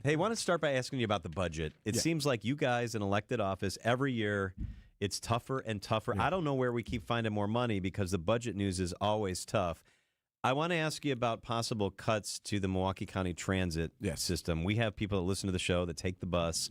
Hey, I want to start by asking you about the budget. It seems like you guys in elected office, every year, it's tougher and tougher. I don't know where we keep finding more money because the budget news is always tough. I want to ask you about possible cuts to the Milwaukee County transit system. We have people that listen to the show that take the bus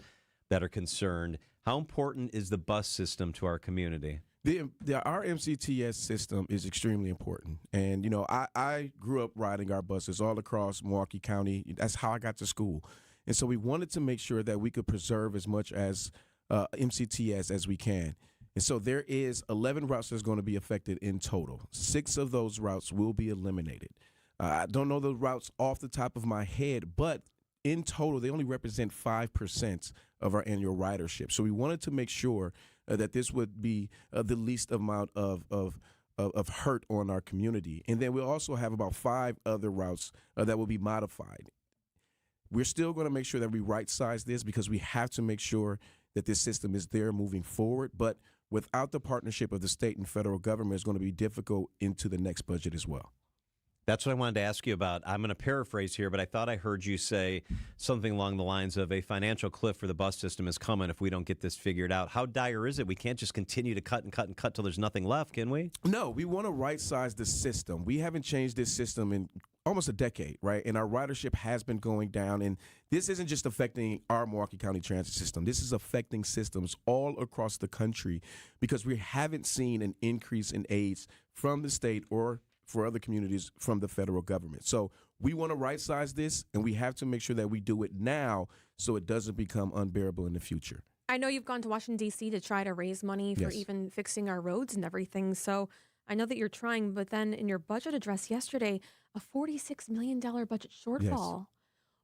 that are concerned. How important is the bus system to our community? Our MCTS system is extremely important. And, you know, I grew up riding our buses all across Milwaukee County. That's how I got to school. And so we wanted to make sure that we could preserve as much as MCTS as we can. And so there is 11 routes that's going to be affected in total. 6 of those routes will be eliminated. I don't know the routes off the top of my head, but in total, they only represent 5% of our annual ridership. So we wanted to make sure that this would be the least amount of hurt on our community. And then we'll also have about 5 other routes that will be modified. We're still going to make sure that we right-size this because we have to make sure that this system is there moving forward. But without the partnership of the state and federal government, it's going to be difficult into the next budget as well. That's what I wanted to ask you about. I'm going to paraphrase here, but I thought I heard you say something along the lines of a financial cliff for the bus system is coming if we don't get this figured out. How dire is it? We can't just continue to cut and cut and cut till there's nothing left, can we? No, we want to right-size the system. We haven't changed this system in almost a decade, right? And our ridership has been going down. And this isn't just affecting our Milwaukee County transit system. This is affecting systems all across the country because we haven't seen an increase in aids from the state or for other communities from the federal government. So we want to right-size this, and we have to make sure that we do it now so it doesn't become unbearable in the future. I know you've gone to Washington, D.C. to try to raise money for even fixing our roads and everything. So I know that you're trying, but then in your budget address yesterday, a $46 million budget shortfall. Yes.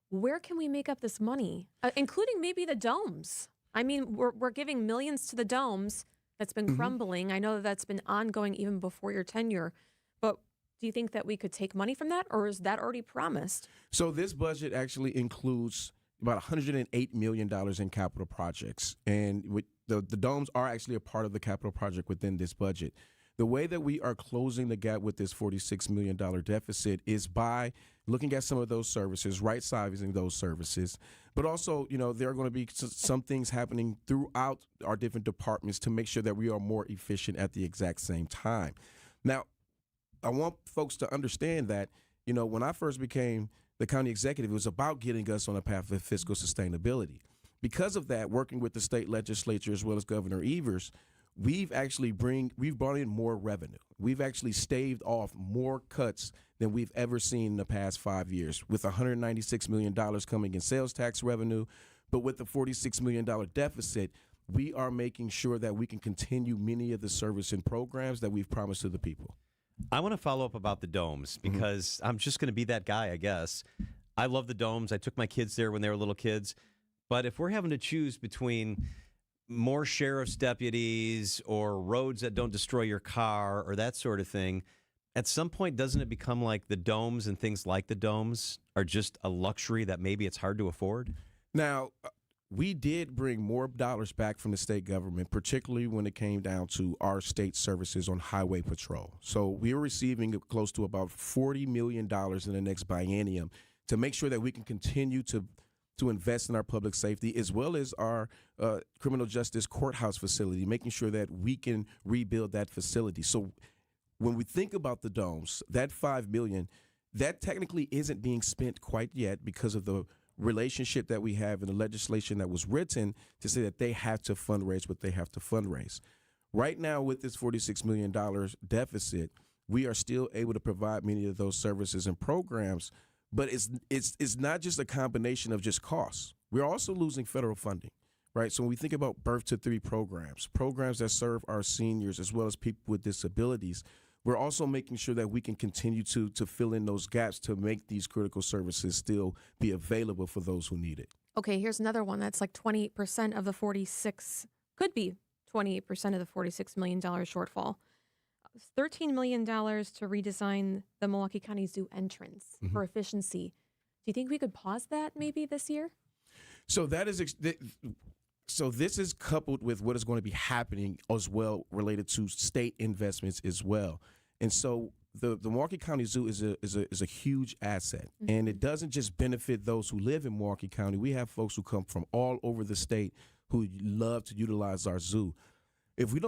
Where can we make up this money, including maybe the domes? I mean, we're giving millions to the domes. That's been crumbling. I know that's been ongoing even before your tenure. But do you think that we could take money from that, or is that already promised? So this budget actually includes about $108 million in capital projects. And with the domes are actually a part of the capital project within this budget. The way that we are closing the gap with this $46 million deficit is by looking at some of those services, right-sizing those services. But also, you know, there are going to be some things happening throughout our different departments to make sure that we are more efficient at the exact same time. Now, I want folks to understand that, you know, when I first became the county executive, it was about getting us on a path of fiscal sustainability. Because of that, working with the state legislature as well as Governor Evers, we've brought in more revenue. We've actually staved off more cuts than we've ever seen in the past 5 years, with $196 million coming in sales tax revenue. But with the $46 million deficit, we are making sure that we can continue many of the service and programs that we've promised to the people. I want to follow up about the domes because I'm just going to be that guy, I guess. I love the domes. I took my kids there when they were little kids. But if we're having to choose between more sheriff's deputies or roads that don't destroy your car or that sort of thing, at some point, doesn't it become like the domes and things like the domes are just a luxury that maybe it's hard to afford? Now, we did bring more dollars back from the state government, particularly when it came down to our state services on highway patrol. So we were receiving close to about $40 million in the next biennium to make sure that we can continue to invest in our public safety as well as our criminal justice courthouse facility, making sure that we can rebuild that facility. So when we think about the domes, that $5 million, that technically isn't being spent quite yet because of the relationship that we have in the legislation that was written to say that they have to fundraise what they have to fundraise. Right now, with this $46 million deficit, we are still able to provide many of those services and programs, but it's not just a combination of just costs. We're also losing federal funding, right? So when we think about birth to 3 programs that serve our seniors as well as people with disabilities, we're also making sure that we can continue to fill in those gaps to make these critical services still be available for those who need it. Okay, here's another one that's like 28% of the 46, could be 28% of the $46 million shortfall. $13 million to redesign the Milwaukee County Zoo entrance for efficiency. Do you think we could pause that maybe this year? So this is coupled with what is going to be happening as well related to state investments as well. And so the Milwaukee County Zoo is a huge asset, and it doesn't just benefit those who live in Milwaukee County. We have folks who come from all over the state who love to utilize our zoo. If we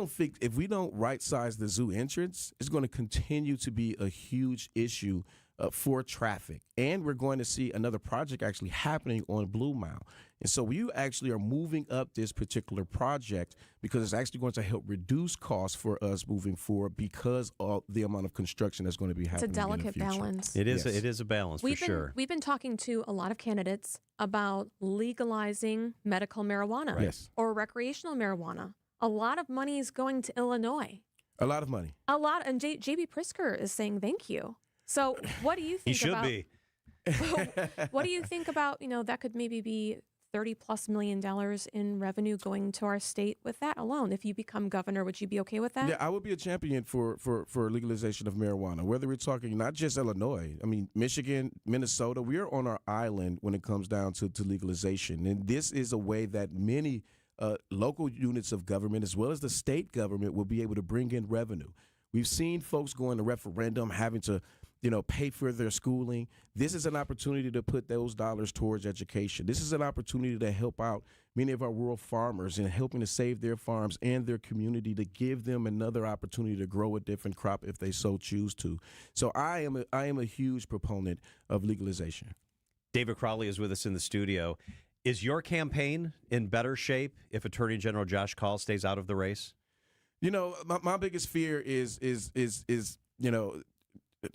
don't right size the zoo entrance, it's going to continue to be a huge issue for traffic. And we're going to see another project actually happening on Blue Mile. And so we actually are moving up this particular project because it's actually going to help reduce costs for us moving forward because of the amount of construction that's going to be happening. It's a delicate in the future. balance. It is. Yes. It is a balance for sure. We've been talking to a lot of candidates about legalizing medical marijuana Yes. or recreational marijuana. A lot of money is going to Illinois. A lot of money. A lot, and J.B. Prisker is saying thank you. So, what do you think? He should about, be. What do you think about? That could maybe be $30+ million in revenue going to our state with that alone. If you become governor, would you be okay with that? Yeah, I would be a champion for legalization of marijuana, whether we're talking not just Illinois. I mean, Michigan, Minnesota, we are on our island when it comes down to legalization. And this is a way that many local units of government, as well as the state government, will be able to bring in revenue. We've seen folks going to referendum having to pay for their schooling. This is an opportunity to put those dollars towards education. This is an opportunity to help out many of our rural farmers and helping to save their farms and their community, to give them another opportunity to grow a different crop if they so choose to. So I am a huge proponent of legalization. David Crowley is with us in the studio. Is your campaign in better shape if Attorney General Josh Kaul stays out of the race? My biggest fear is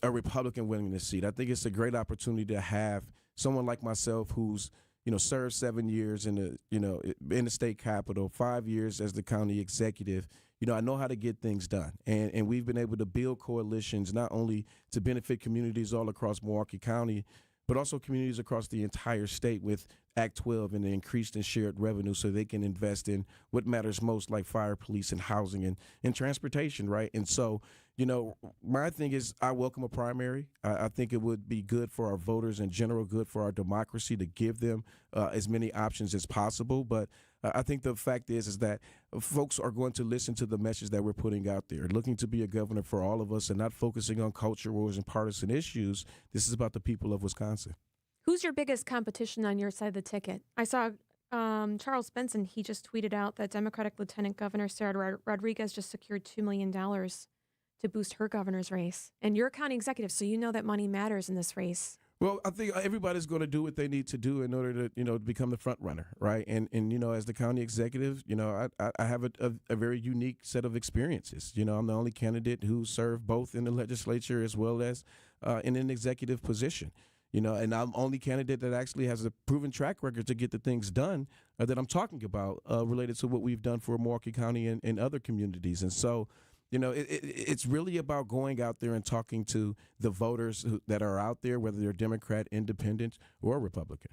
a Republican winning this seat. I think it's a great opportunity to have someone like myself who's served 7 years in the state capitol, 5 years as the county executive. I know how to get things done, and we've been able to build coalitions not only to benefit communities all across Milwaukee County, but also communities across the entire state with Act 12 and the increased and shared revenue so they can invest in what matters most, like fire, police, and housing and transportation, right? And so, my thing is I welcome a primary. I think it would be good for our voters in general, good for our democracy to give them as many options as possible. But I think the fact is that folks are going to listen to the message that we're putting out there, looking to be a governor for all of us and not focusing on culture wars and partisan issues. This is about the people of Wisconsin. Who's your biggest competition on your side of the ticket? I saw Charles Benson. He just tweeted out that Democratic Lieutenant Governor Sarah Rodriguez just secured $2 million to boost her governor's race. And you're a county executive, so you know that money matters in this race. Well, I think everybody's going to do what they need to do in order to, become the front runner, right? And as the county executive, I have a very unique set of experiences. I'm the only candidate who served both in the legislature as well as in an executive position. And I'm the only candidate that actually has a proven track record to get the things done that I'm talking about related to what we've done for Milwaukee County and other communities. And so, it's really about going out there and talking to the voters that are out there, whether they're Democrat, Independent, or Republican.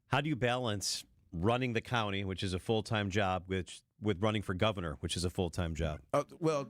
How do you balance running the county, which is a full-time job, with running for governor, which is a full-time job? Well,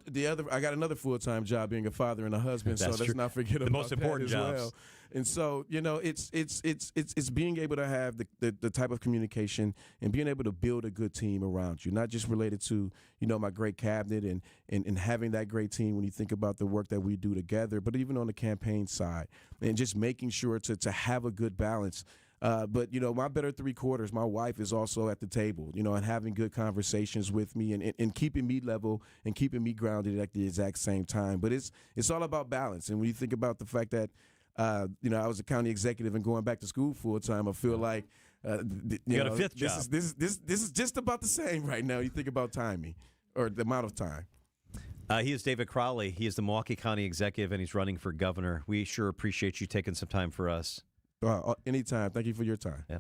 I got another full-time job being a father and a husband, so let's not forget about the most important that as jobs. well. And so, it's being able to have the type of communication and being able to build a good team around you, not just related to, my great cabinet and having that great team when you think about the work that we do together, but even on the campaign side and just making sure to have a good balance. But, my better three quarters, my wife is also at the table, and having good conversations with me and keeping me level and keeping me grounded at the exact same time. But it's all about balance. And when you think about the fact that, I was a county executive and going back to school full time, I feel like, you got a fifth job. This is just about the same right now. You think about timing or the amount of time. He is David Crowley. He is the Milwaukee County executive, and he's running for governor. We sure appreciate you taking some time for us. Anytime. Thank you for your time. Yep.